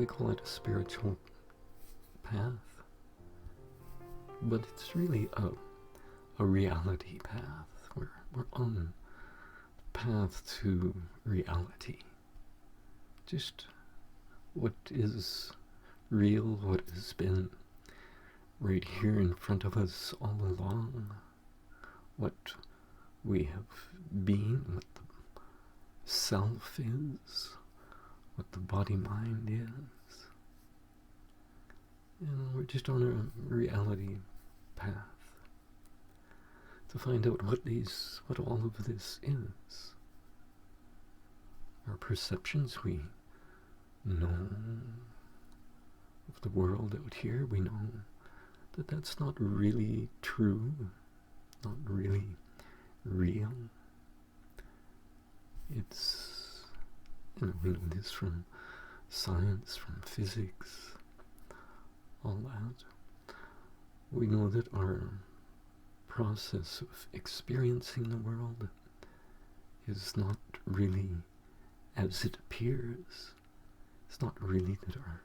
we call it a spiritual path, but it's really a reality path. We're on the path to reality. Just what is real, what has been right here in front of us all along, what we have been, what the self is, what the body-mind is. And we're just on a reality path to find out what all of this is. Our perceptions, we know of the world out here, we know that that's not really true, not really real. It's, we know this from science, from physics, all that. We know that our process of experiencing the world is not really as it appears. It's not really that our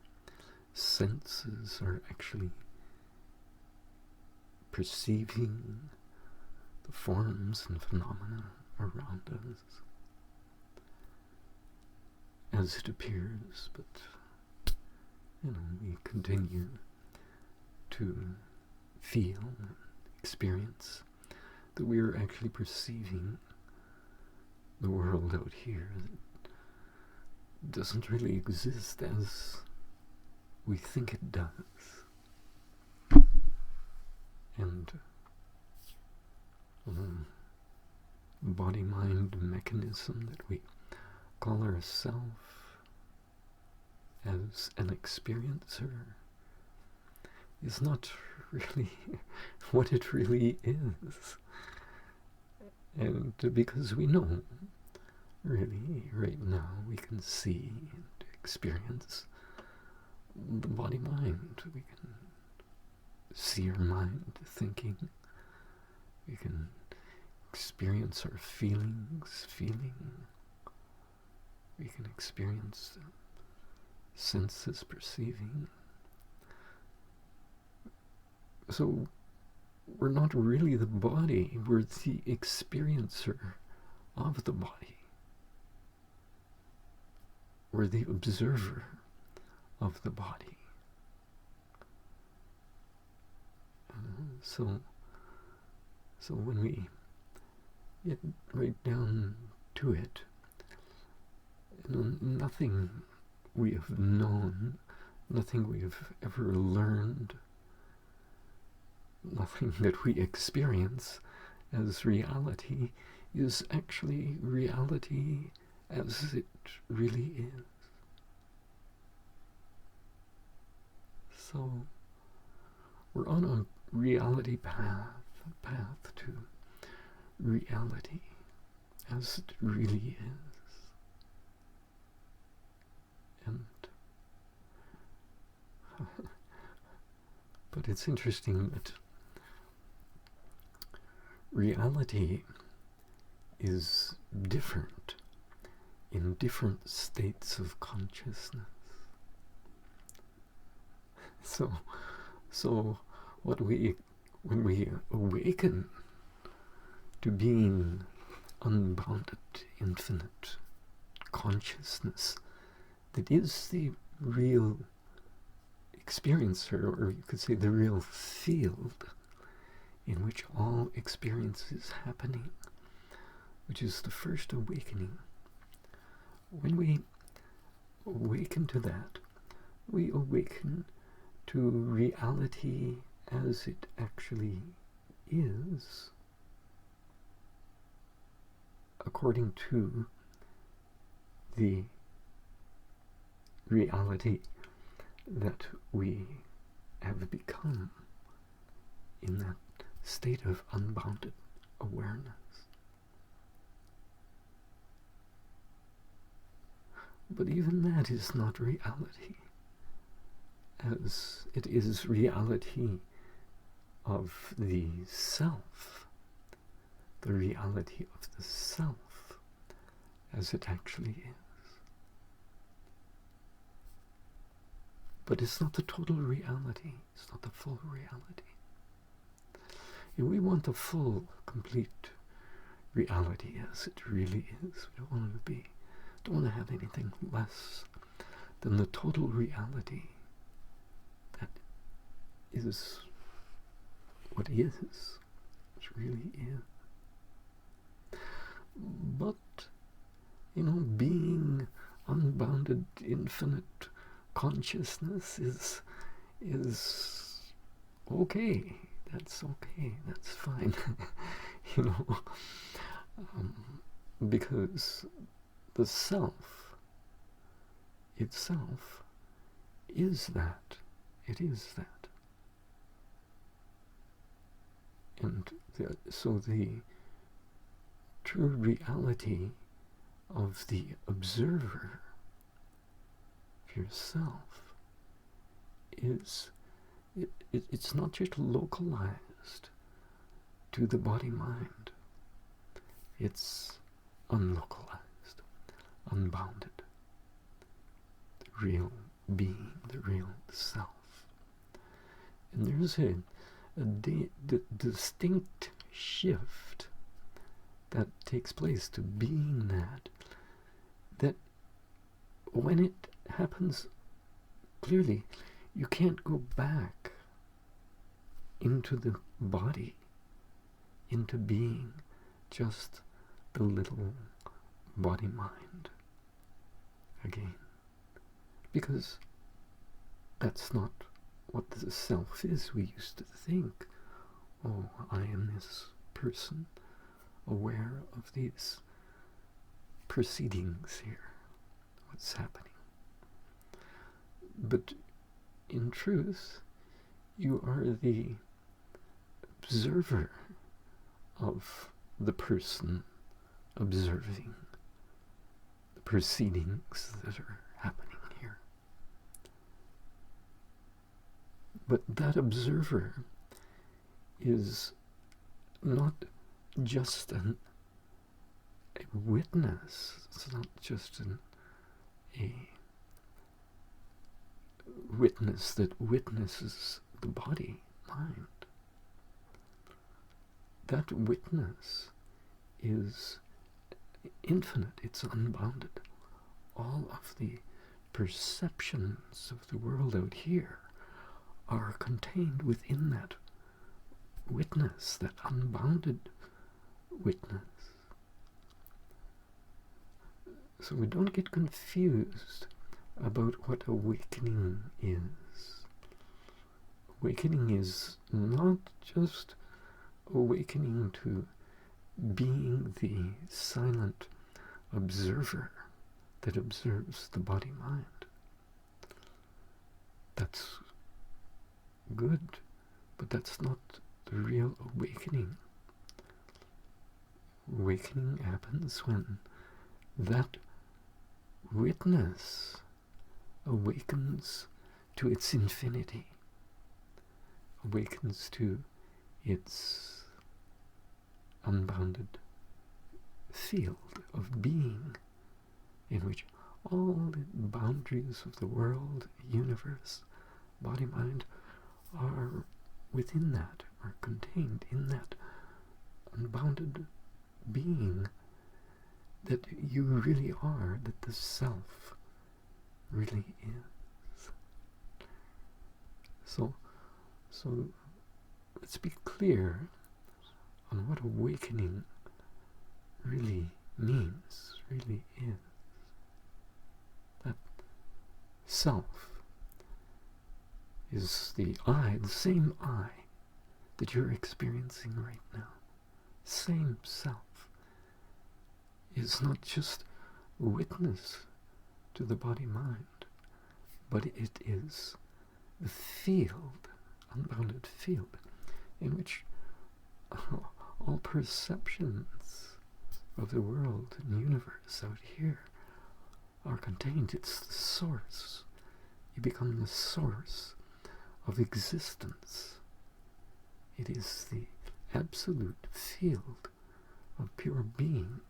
senses are actually perceiving the forms and phenomena around us as it appears, but we continue to feel and experience that we are actually perceiving the world out here that doesn't really exist as we think it does. And body-mind mechanism that we call ourselves as an experiencer is not really what it really is. And because we know, really, right now, we can see and experience the body-mind. We can see our mind thinking. We can experience our feelings feeling. We can experience the senses perceiving. So we're not really the body, we're the experiencer of the body. We're the observer of the body. So when we get right down to it, nothing we have known, nothing we have ever learned, nothing that we experience as reality is actually reality as it really is. So we're on a reality path, a path to reality as it really is. And but it's interesting that reality is different in different states of consciousness. So when we awaken to being unbounded, infinite consciousness that is the real experiencer, or you could say the real field in which all experience is happening, which is the first awakening. When we awaken to that, we awaken to reality as it actually is, according to the reality that we have become in that state of unbounded awareness. But even that is not reality, as it is reality of the self, the reality of the self as it actually is. But it's not the total reality. It's not the full reality. If we want the full, complete reality as it really is, we don't want to be, don't want to have anything less than the total reality that is what is, what really is. But, being unbounded, infinite consciousness is okay. That's okay. That's fine. Because the self itself is that. It is that. And so the true reality of the observer of yourself is, it's not just localized to the body-mind. It's unlocalized, unbounded. The real being, the real self. And there's a distinct shift that takes place to being that when it happens, clearly you can't go back into the body, into being just the little body-mind again, because that's not what the self is. We used to think, oh, I am this person, aware of these proceedings here, what's happening. But in truth, you are the observer of the person observing the proceedings that are happening here. But that observer is not just a witness. It's not just a witness that witnesses the body, mind. That witness is infinite. It's unbounded. All of the perceptions of the world out here are contained within that witness, that unbounded witness. So we don't get confused about what awakening is. Awakening is not just awakening to being the silent observer that observes the body-mind. That's good, but that's not the real awakening. Awakening happens when that witness awakens to its infinity, awakens to its unbounded field of being, in which all the boundaries of the world, universe, body-mind are within that, are contained in that unbounded being that you really are, that the self really is. So let's be clear on what awakening really means, really is. That self is the I, the same I that you're experiencing right now. Same self is not just witness to the body-mind, but it is the field, unbounded field, in which all perceptions of the world and universe out here are contained. It's the source. You become the source of existence. It is the absolute field of pure being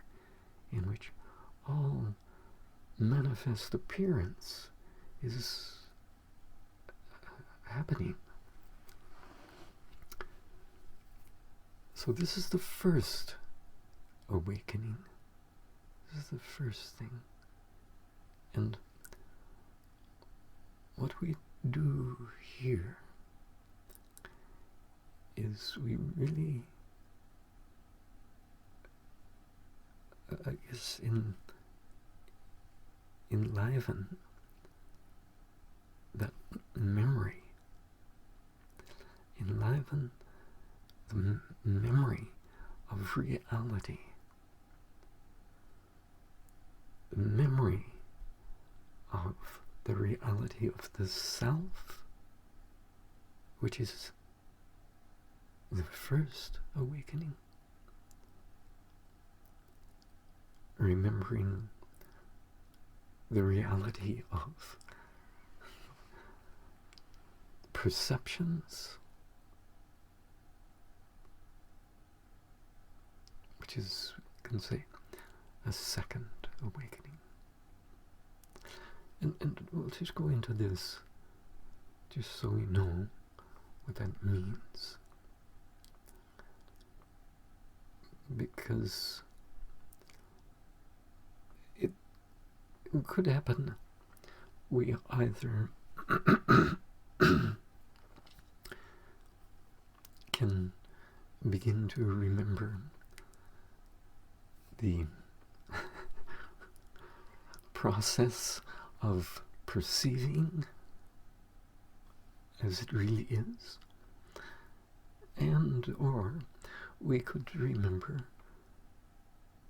in which all manifest appearance is happening. So this is the first awakening. This is the first thing. And what we do here is we really, I guess, enliven that memory, enliven the memory of reality, the memory of the reality of the self, which is the first awakening. Remembering the reality of perceptions, which is, you can say, a second awakening. And we'll just go into this just so we know what that means. Because it could happen we either can begin to remember the process of perceiving as it really is, and or we could remember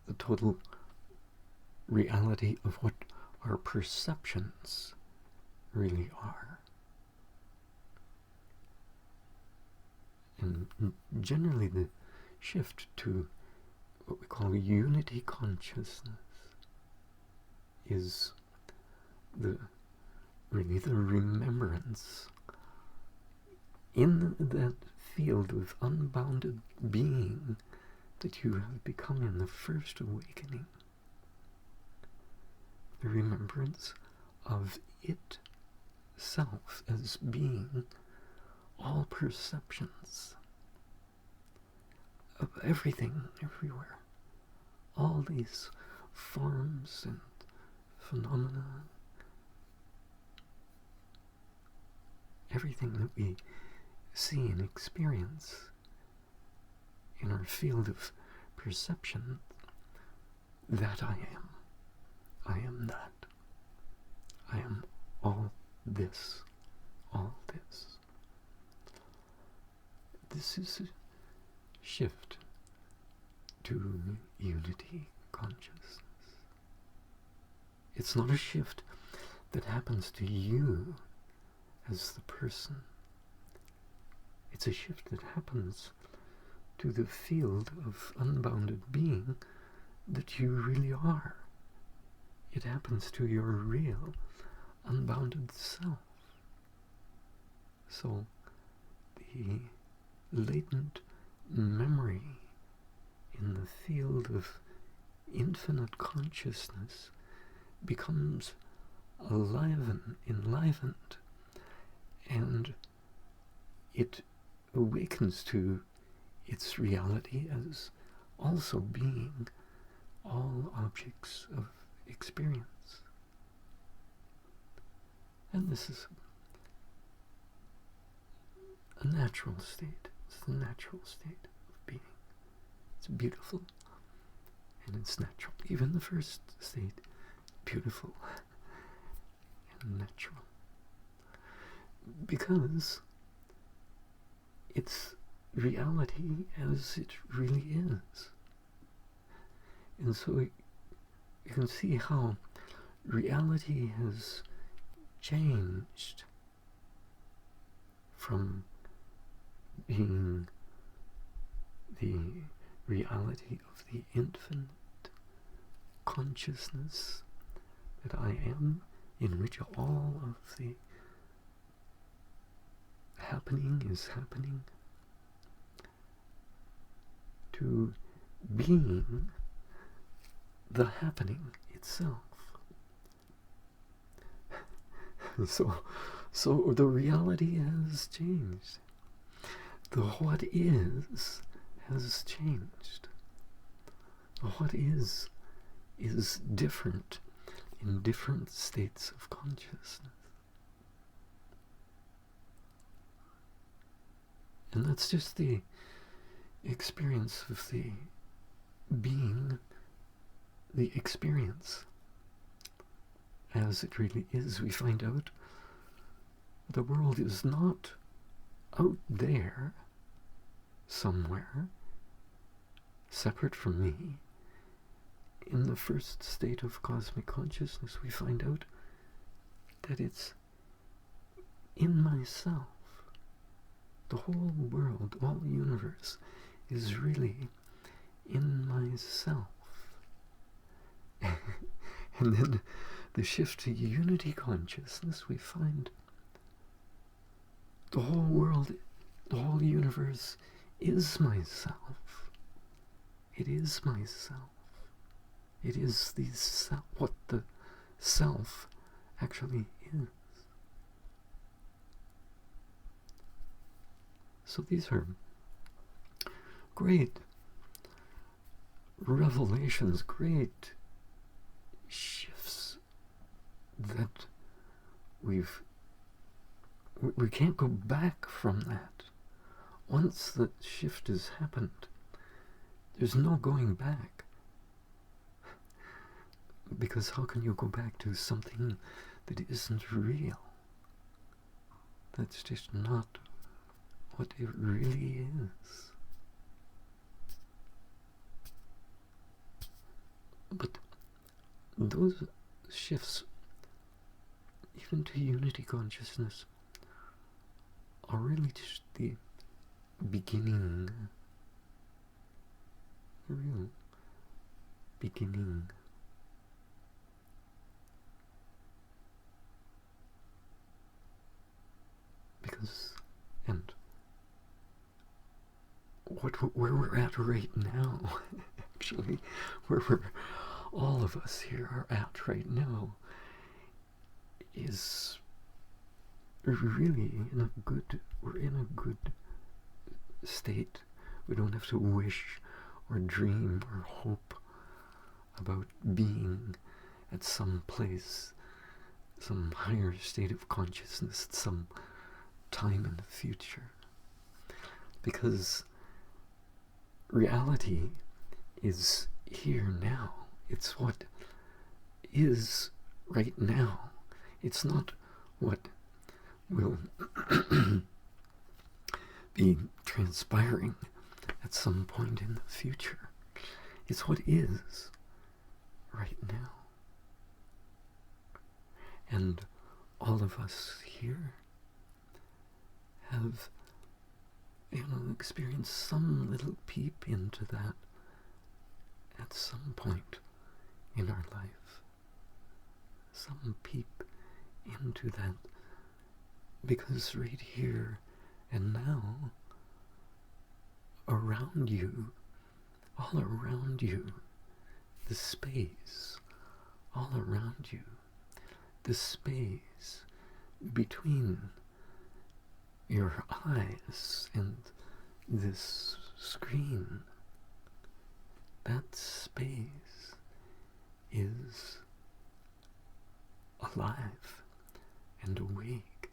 the total reality of what our perceptions really are. And generally the shift to what we call unity consciousness is really the remembrance in that field of unbounded being that you have become in the first awakening. The remembrance of itself as being all perceptions of everything, everywhere. All these forms and phenomena, everything that we see and experience in our field of perception, that I am. I am that. I am all this. All this. This is a shift to unity consciousness. It's not a shift that happens to you as the person. It's a shift that happens to the field of unbounded being that you really are. It happens to your real, unbounded self. So, the latent memory in the field of infinite consciousness becomes enlivened, and it awakens to its reality as also being all objects of experience. And this is a natural state. It's the natural state of being. It's beautiful and it's natural. Even the first state, beautiful and natural. Because it's reality as it really is. And so you can see how reality has changed from being the reality of the infinite consciousness that I am, in which all of the happening is happening, to being the happening itself. So the reality has changed. The what is has changed. The what is different in different states of consciousness. And that's just the experience of the being, the experience as it really is. We find out the world is not out there somewhere separate from me. In the first state of cosmic consciousness, we find out that it's in myself. The whole world, all the universe, is really in myself. And then the shift to unity consciousness, we find the whole world, the whole universe is myself. It is myself. It is the self, what the self actually is. So these are great revelations, great shifts that we can't go back from that. Once the shift has happened, there's no going back. Because how can you go back to something that isn't real? That's just not what it really is. But those shifts, even to unity consciousness, are really just the beginning, the real beginning. Because, and where we're at right now, actually, where all of us here are at right now, is really we're in a good state. We don't have to wish or dream or hope about being at some place, some higher state of consciousness at some time in the future. Because reality is here now. It's what is right now. It's not what will be transpiring at some point in the future. It's what is right now. And all of us here have, experienced some little peep into that at some point in our life. Some peep into that, because right here and now, around you, all around you, the space, all around you, the space between your eyes and this screen, that space is alive and awake,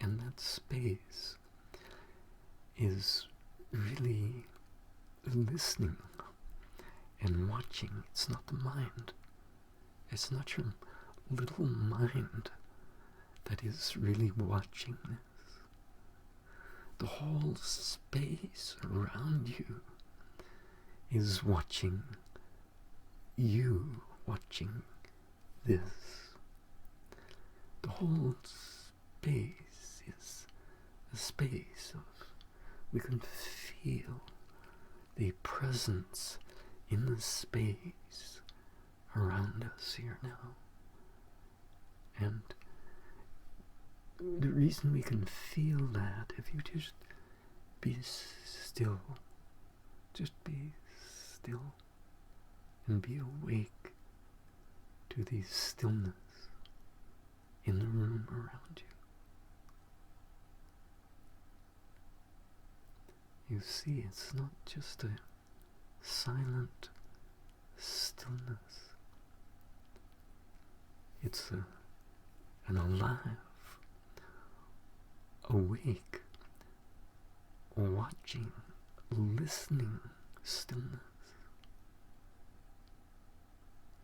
and that space is really listening and watching. It's not the mind. It's not your little mind that is really watching this. The whole space around you is watching you, watching this. The whole space is a space of, we can feel the presence in the space around us here now. And the reason we can feel that, if you just be still, just be still and be awake to the stillness in the room around you. see, it's not just a silent stillness. It's an alive, awake, watching, listening stillness.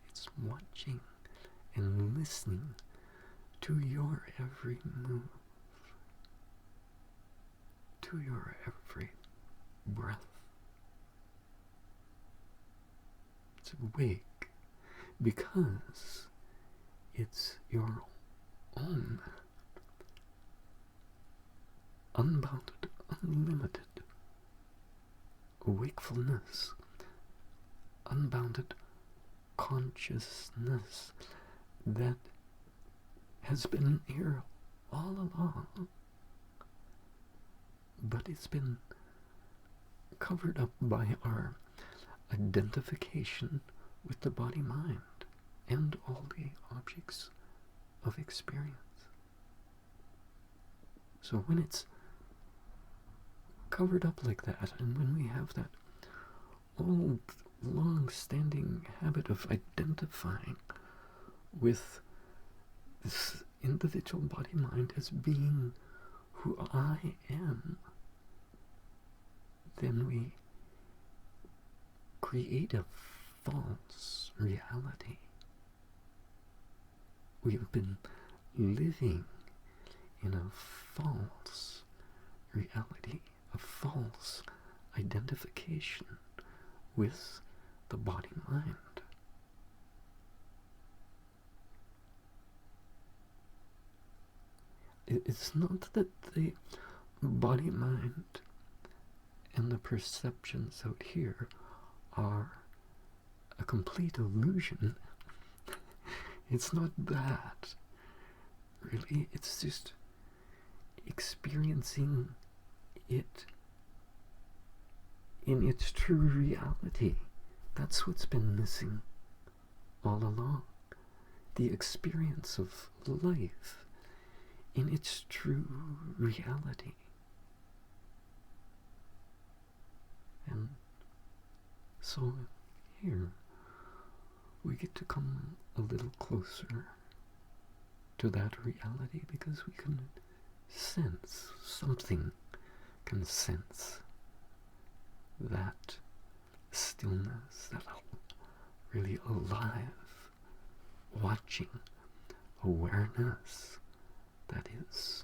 It's watching and listening to your every move, to your every breath. It's awake because it's your own unbounded, unlimited wakefulness, unbounded consciousness that has been here all along, but it's been covered up by our identification with the body-mind and all the objects of experience. So when it's covered up like that, and when we have that old, long-standing habit of identifying with this individual body-mind as being who I am, then we create a false reality. We have been living in a false reality, a false identification with the body-mind. It's not that the body-mind and the perceptions out here are a complete illusion. It's not that, really. It's just experiencing it in its true reality. That's what's been missing all along. The experience of life in its true reality. And so here we get to come a little closer to that reality, because we can sense, something can sense that stillness, that really alive, watching awareness that is,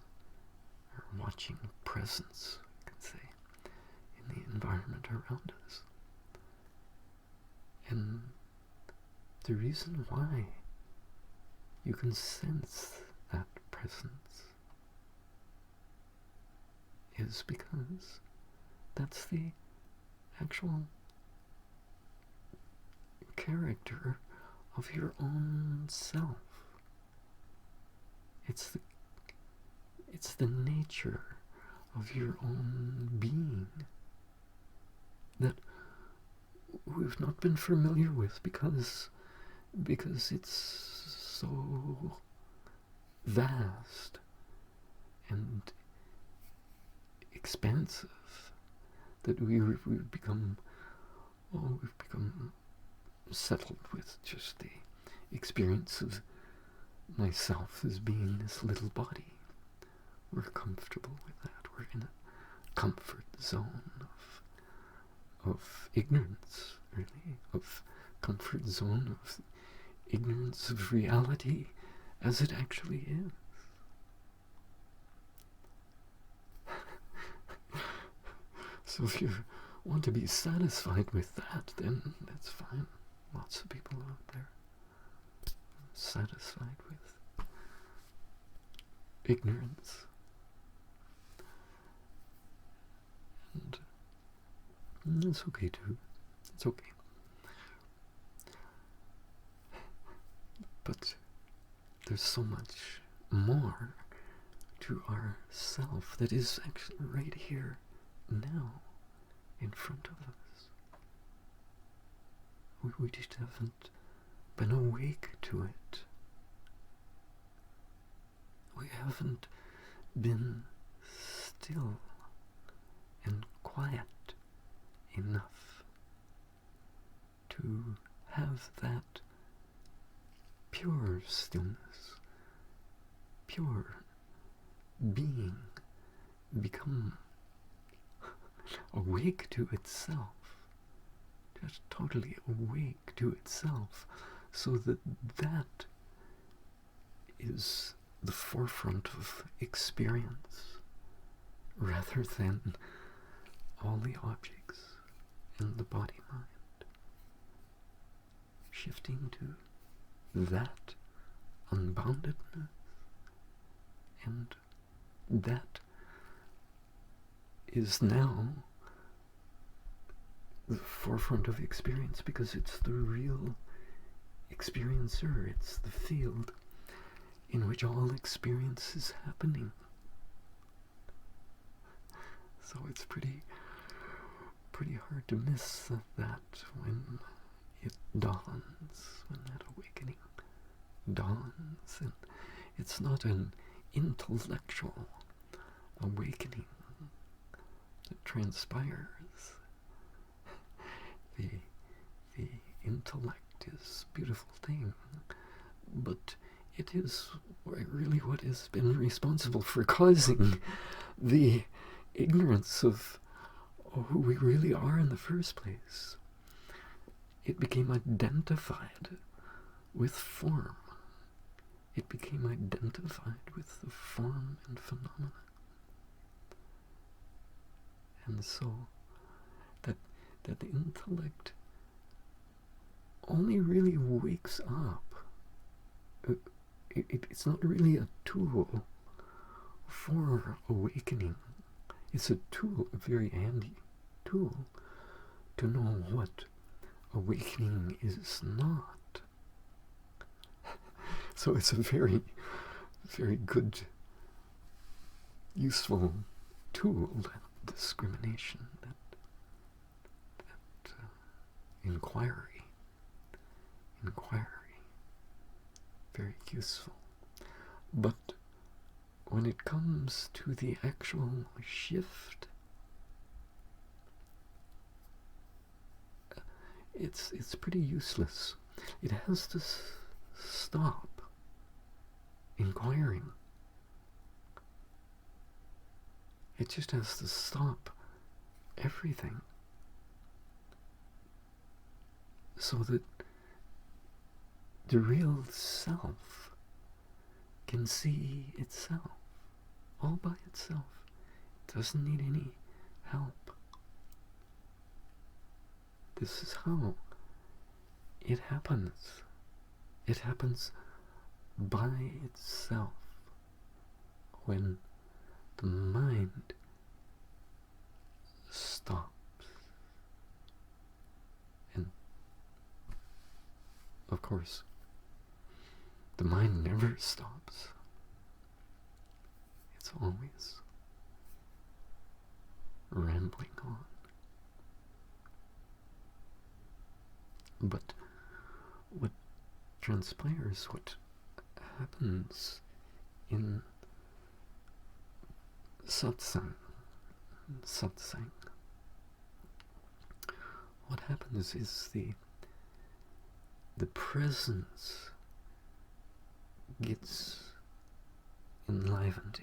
or watching presence, I can say, in the environment around us. And the reason why you can sense that presence is because that's the actual character of your own self. It's the nature of your own being that we've not been familiar with because it's so vast and expansive that we've become settled with just the experience of myself as being this little body. We're comfortable with that. We're in a comfort zone of ignorance, really, of comfort zone of ignorance of reality as it actually is. So if you want to be satisfied with that, then that's fine. Lots of people out there satisfied with ignorance. And it's okay too. It's okay. But there's so much more to our self that is actually right here, now, in front of us. We just haven't been awake to it. We haven't been still and quiet enough to have that pure stillness, pure being become awake to itself, just totally awake to itself, so that that is the forefront of experience, rather than all the objects in the body-mind. Shifting to that unboundedness, and that is now the forefront of experience, because it's the real experiencer, it's the field in which all experience is happening. So it's pretty hard to miss that when it dawns, when that awakening dawns. And it's not an intellectual awakening that transpires. The intellect is a beautiful thing, but it is really what has been responsible for causing the ignorance of who we really are in the first place. It became identified with form. It became identified with the form and phenomena. And so that the intellect only really wakes up. It's not really a tool for awakening. It's a tool, a very handy tool, to know what awakening is not. So it's a very, very good, useful tool, that discrimination, that inquiry, very useful. But when it comes to the actual shift, it's pretty useless. It has to stop inquiring. It just has to stop everything, so that the real self can see itself all by itself. It doesn't need any help. This is how it happens. It happens by itself when the mind stops. And of course, the mind never stops. It's always rambling on. But what transpires, what happens in satsang, what happens is the presence gets enlivened,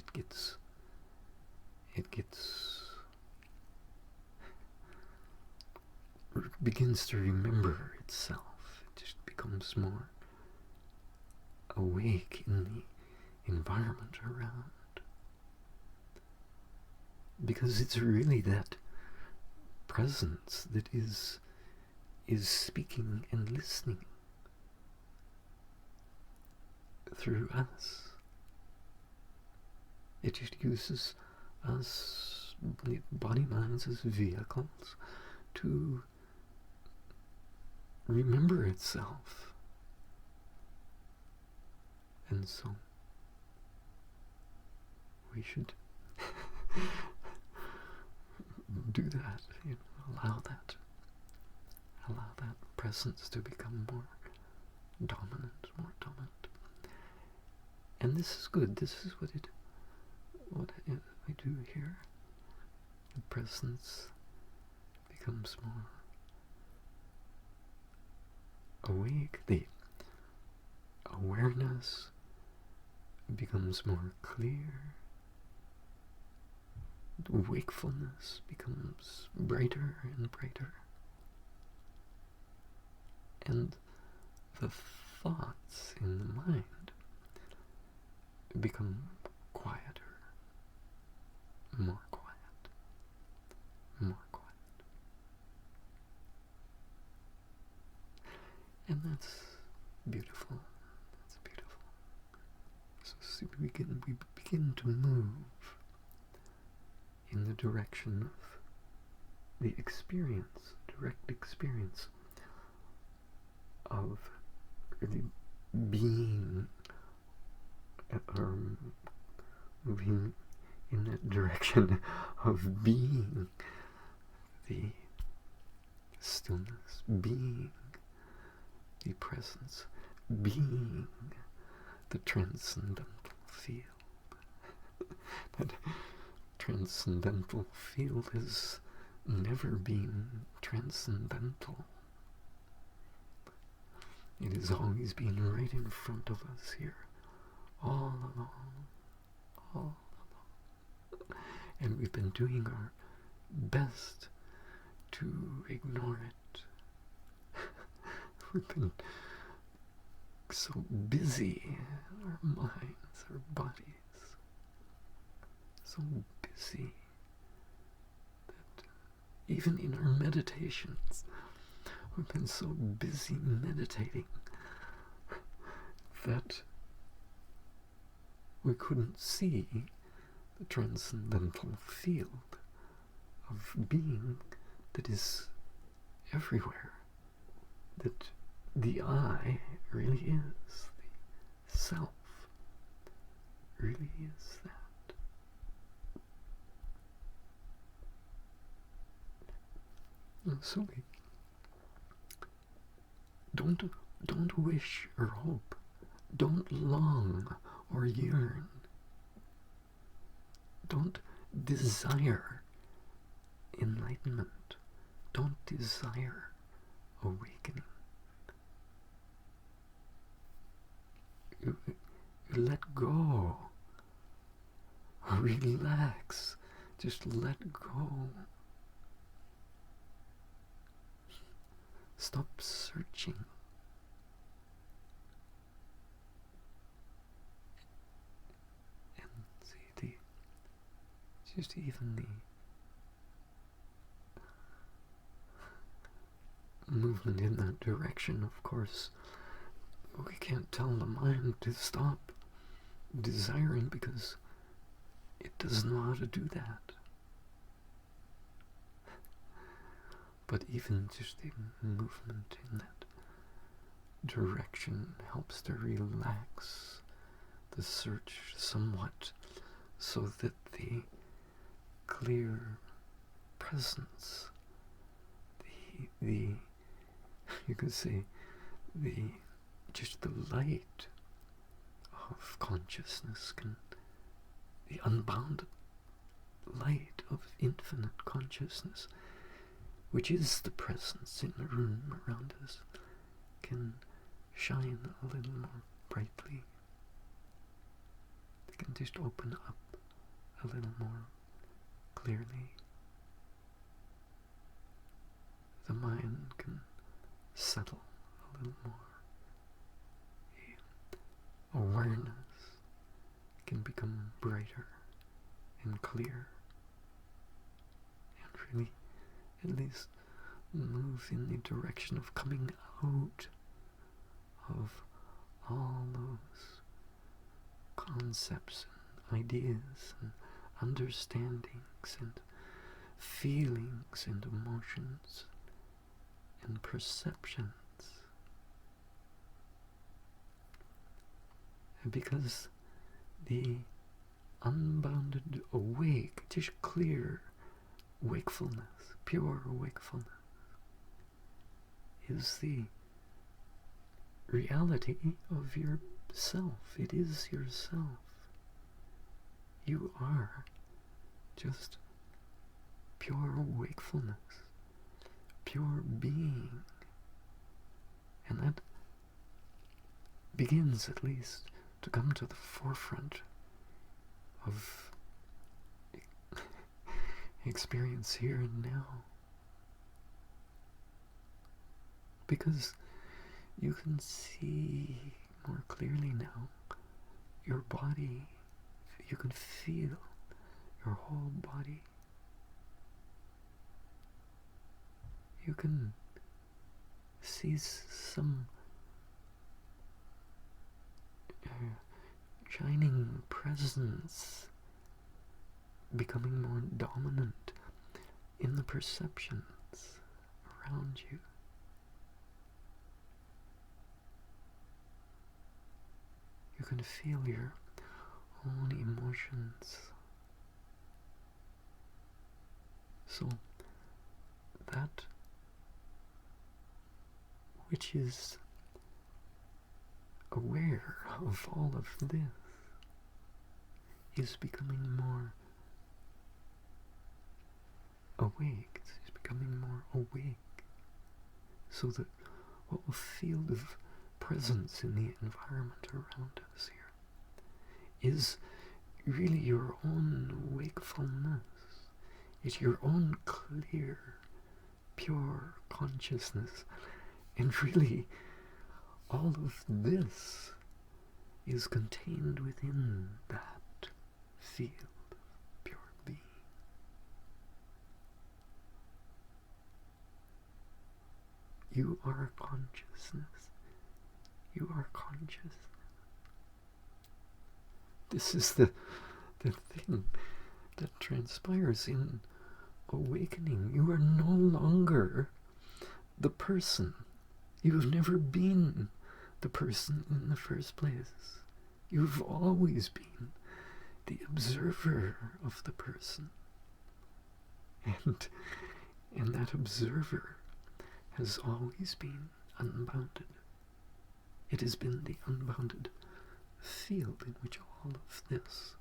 begins to remember itself. It just becomes more awake in the environment around, because it's really that presence that is speaking and listening through us. It just uses us, the body minds, as vehicles to remember itself. And so we should do that, allow that presence to become more dominant. And this is good. This is what I do here. The presence becomes more awake, the awareness becomes more clear, the wakefulness becomes brighter and brighter, and the thoughts in the mind become quieter, more quiet, more quiet. And that's beautiful. That's beautiful. So see, we begin to move in the direction of the experience, direct experience of really being, or moving in that direction of being the stillness, being the presence, being the transcendental field. That transcendental field has never been transcendental. It has always been right in front of us here, all along, all along. And we've been doing our best to ignore it. We've been so busy, our minds, our bodies, so busy that even in our meditations, we've been so busy meditating that we couldn't see the transcendental field of being that is everywhere, that the I really is, the self really is that. So don't wish or hope, don't long or yearn, don't desire enlightenment, don't desire awakening. You let go, relax, just let go. Stop searching. And see, just even the movement in that direction, of course, we can't tell the mind to stop desiring because it doesn't know how to do that. But even just the movement in that direction helps to relax the search somewhat, so that the clear presence, the you could say, just the light of consciousness the unbounded light of infinite consciousness, which is the presence in the room around us, can shine a little more brightly. They can just open up a little more clearly. The mind can settle a little more. The awareness can become brighter and clear, and really at least move in the direction of coming out of all those concepts and ideas and understandings and feelings and emotions and perceptions. Because the unbounded awake, just clear wakefulness, pure wakefulness, is the reality of yourself. It is yourself. You are just pure wakefulness. pure being. And that begins, at least, to come to the forefront of experience here and now. Because you can see more clearly now your body. You can feel your whole body. You can see some shining presence becoming more dominant in the perceptions around you. You can feel your own emotions. So that which is aware of all of this is becoming more awake, is becoming more awake, so that what will field of presence in the environment around us here is really your own wakefulness. It's your own clear, pure consciousness. And really, all of this is contained within that field of pure being. You are consciousness. You are conscious. This is the thing that transpires in awakening. You are no longer the person. You've never been the person in the first place. You've always been the observer of the person. And that observer has always been unbounded. It has been the unbounded field in which all of this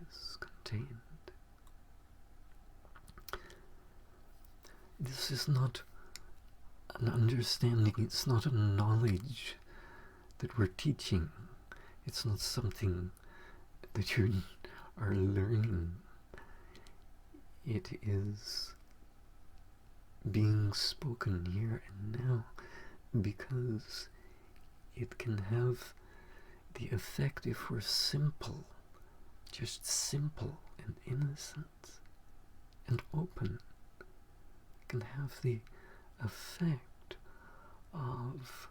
is contained. This is not an understanding, it's not a knowledge that we're teaching. It's not something that you are learning. It is being spoken here and now because it can have the effect, if we're simple, just simple and innocent and open, it can have the effect of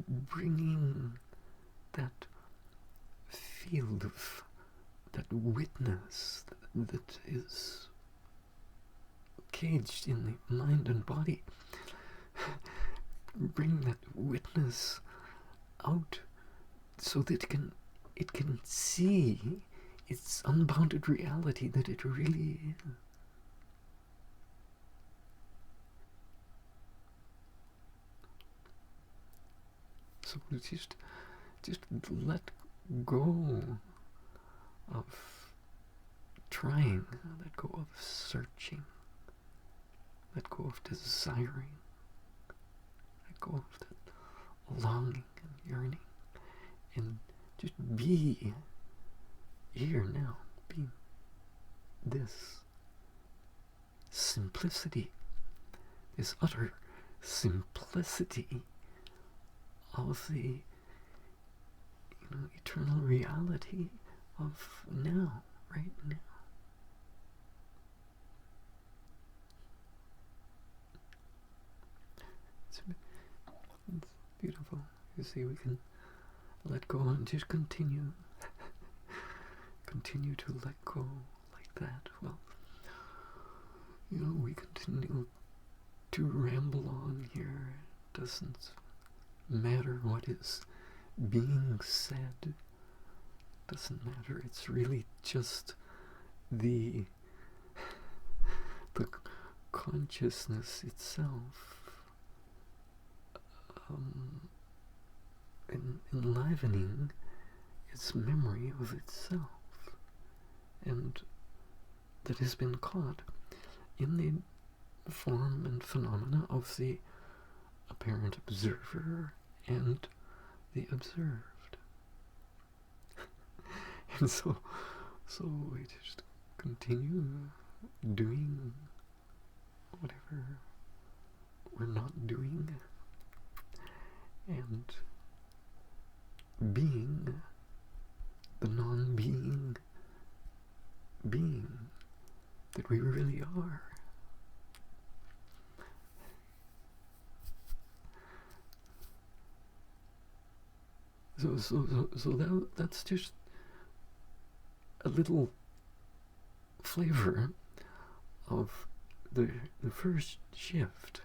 bringing that field of that witness that is caged in the mind and body, bring that witness out so that it can see its unbounded reality that it really is. So just let go of trying, let go of searching, let go of desiring, let go of that longing and yearning, and just be here now. Be this simplicity, this utter simplicity of the eternal reality of now, right now. It's beautiful. You see, we can let go and just continue to let go like that. Well, we continue to ramble on here. It doesn't matter what is being said. Doesn't matter. It's really just the consciousness itself enlivening its memory of itself. And that has been caught in the form and phenomena of the apparent observer and the observed. And so we just continue doing whatever we're not doing and being the non-being being that we really are. So that's just a little flavor of the first shift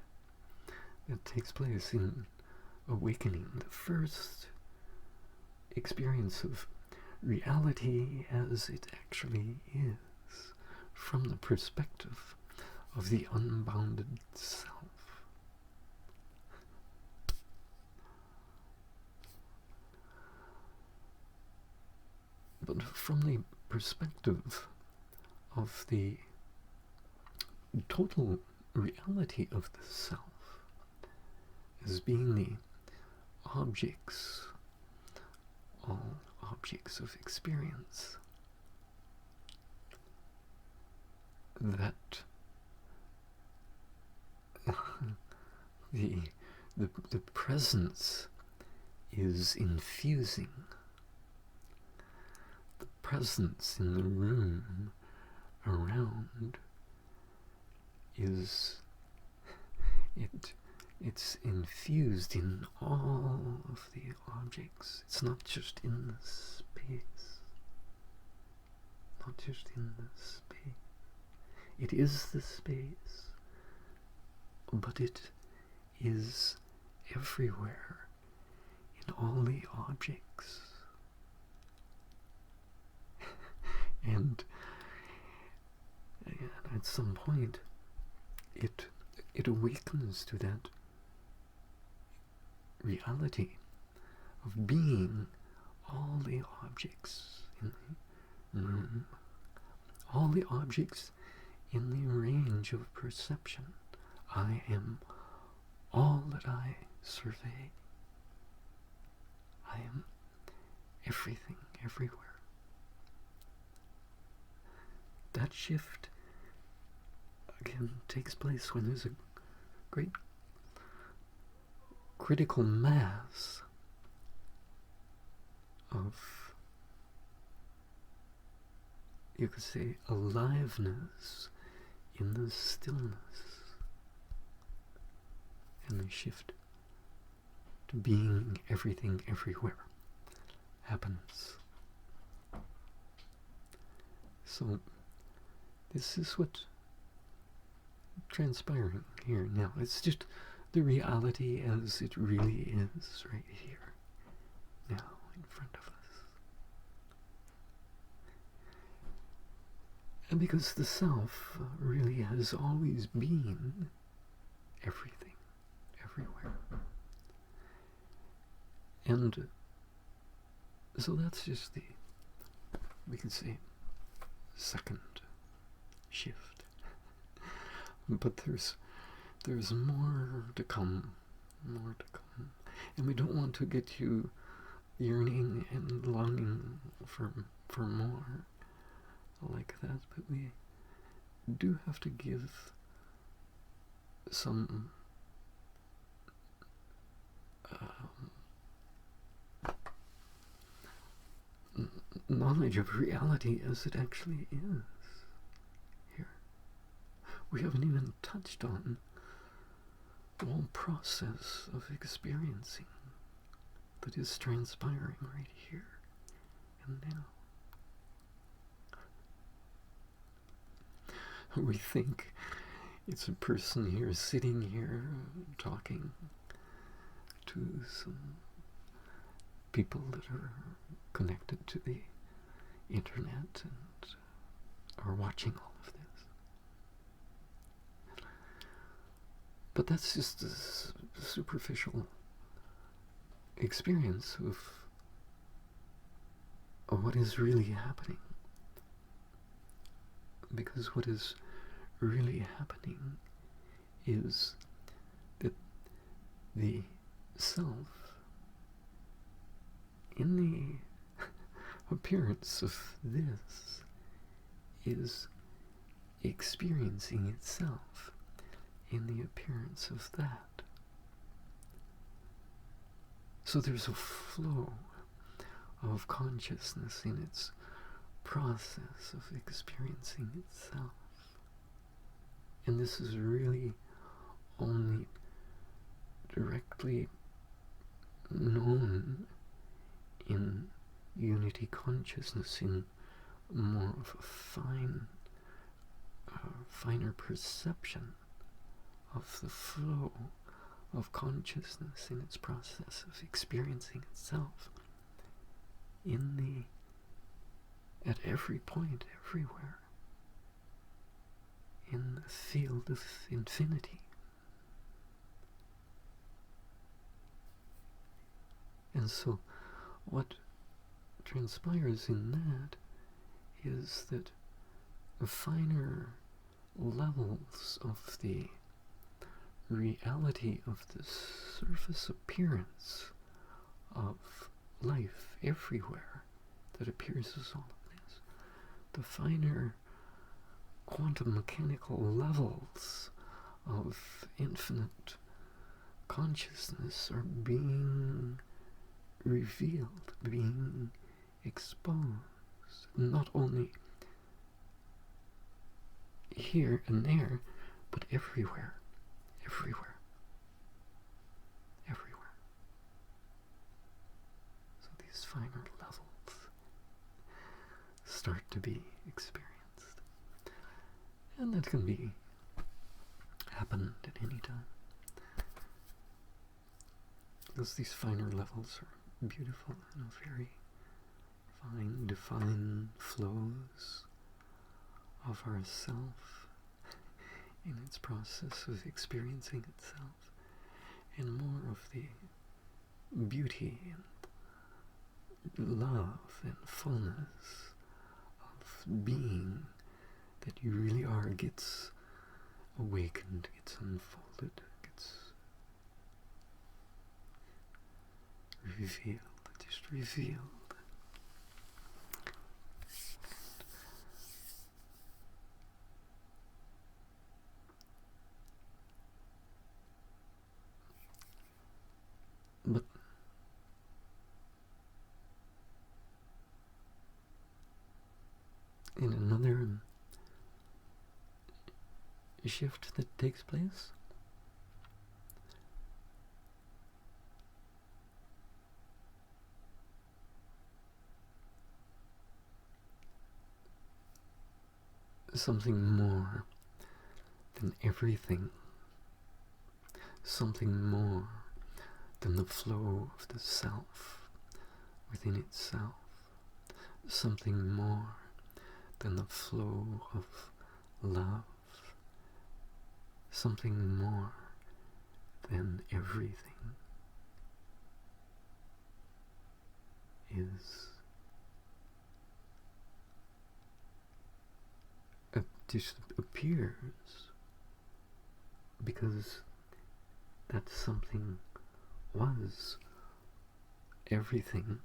that takes place in awakening, the first experience of reality as it actually is, from the perspective of the unbounded self. But from the perspective of the total reality of the self as being the objects, all objects of experience, that the presence is infusing. The presence in the room around is it's infused in all of the objects. It's not just in the space. Not just in the space. It is the space, but it is everywhere in all the objects. And at some point it awakens to that reality of being all the objects in the room, all the objects in the range of perception. I am all that I survey. I am everything, everywhere. That shift again takes place when there's a great critical mass of, you could say, aliveness in the stillness, and the shift to being everything everywhere happens. So this is what's transpiring here now. It's just the reality as it really is right here, now, in front of us. And because the self really has always been everything, everywhere. And so that's just the, we could say, second shift. But there's more to come, and we don't want to get you yearning and longing for more like that, but we do have to give some knowledge of reality as it actually is here. We haven't even touched on the whole process of experiencing that is transpiring right here and now. We think it's a person here sitting here talking to some people that are connected to the internet and are watching all of this. But that's just a superficial experience of what is really happening. Because what is really happening is that the self, in the appearance of this, is experiencing itself in the appearance of that. So there's a flow of consciousness in its process of experiencing itself. And this is really only directly known in unity consciousness, in more of a finer perception of the flow of consciousness in its process of experiencing itself at every point, everywhere, in the field of infinity. And so what transpires in that is that the finer levels of the reality of the surface appearance of life everywhere that appears as all of this, the finer quantum mechanical levels of infinite consciousness are being revealed, being exposed, not only here and there, but everywhere, everywhere, everywhere. So these finer levels start to be experienced. And that can be happen at any time. Because these finer levels are beautiful and very fine, defined flows of our self in its process of experiencing itself, and more of the beauty and love and fullness of being that you really are gets awakened, gets unfolded, gets revealed, just revealed. But in another shift that takes place, something more than everything, something more than the flow of the self within itself, something more than the flow of love, something more than everything is just appears, because that something was everything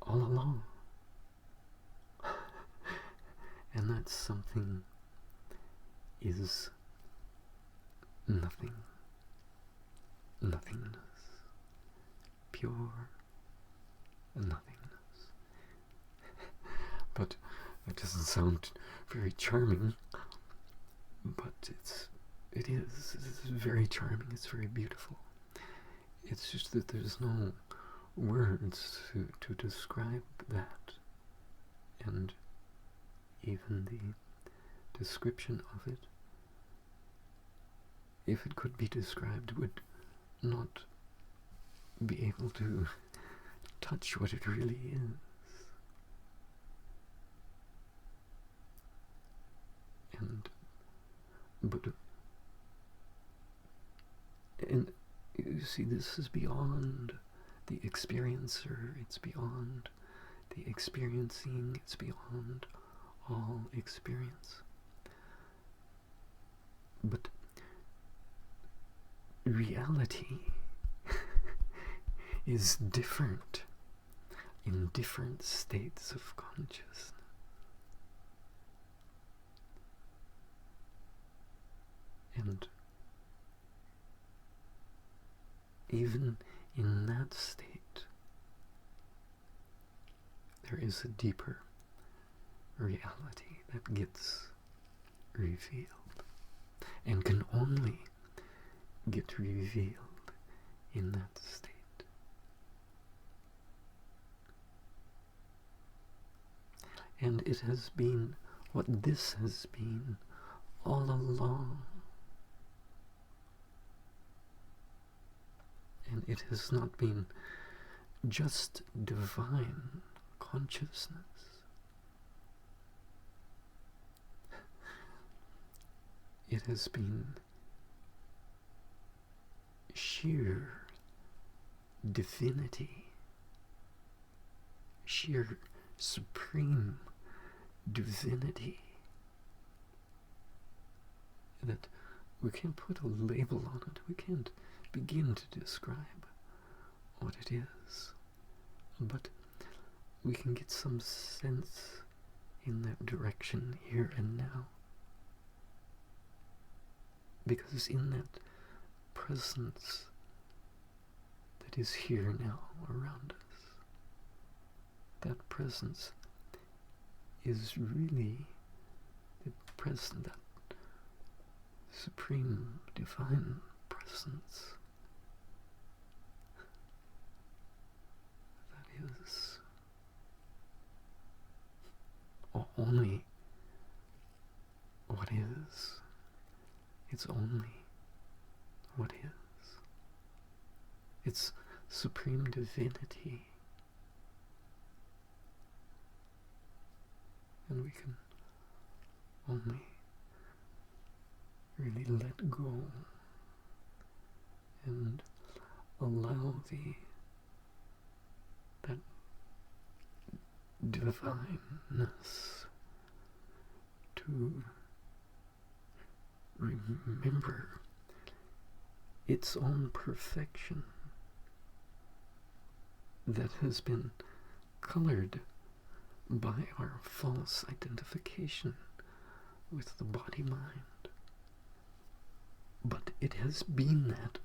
all along. And that something is nothing, nothingness, pure nothingness. But that doesn't sound very charming, but it is very charming, it's very beautiful. It's just that there's no words to describe that, and even the description of it, if it could be described, would not be able to touch what it really is. And you see, this is beyond the experiencer, it's beyond the experiencing, it's beyond all experience. But reality is different in different states of consciousness. And even in that state, there is a deeper reality that gets revealed, and can only get revealed in that state. And it has been what this has been all along. And it has not been just divine consciousness. It has been sheer divinity, sheer supreme divinity, that we can't put a label on it. We can't begin to describe what it is, but we can get some sense in that direction here and now, because in that presence that is here now around us, that presence is really the presence, that supreme divine presence that is only what is. It's only what is. It's supreme divinity. And we can only really let go and allow that divineness to remember its own perfection that has been colored by our false identification with the body-mind. But it has been that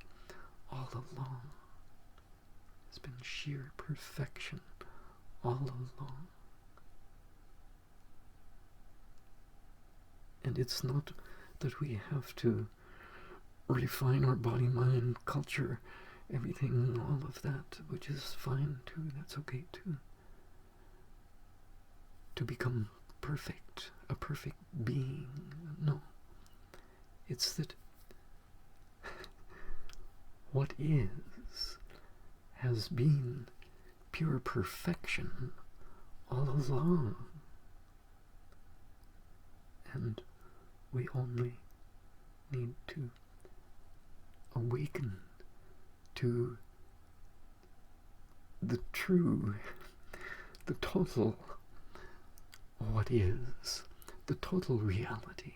all along. It's been sheer perfection all along. And it's not that we have to refine our body-mind culture, everything, all of that, which is fine too, that's okay too, to become perfect, a perfect being. No. It's that what is has been pure perfection all along. And we only need to awaken to the true, the total what is, the total reality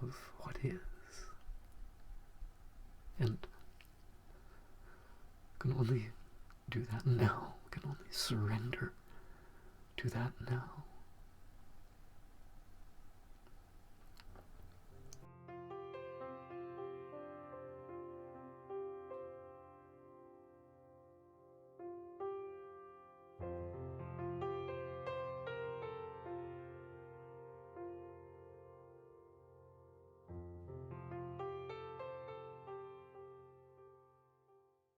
of what is. And can only do that now, can only surrender to that now.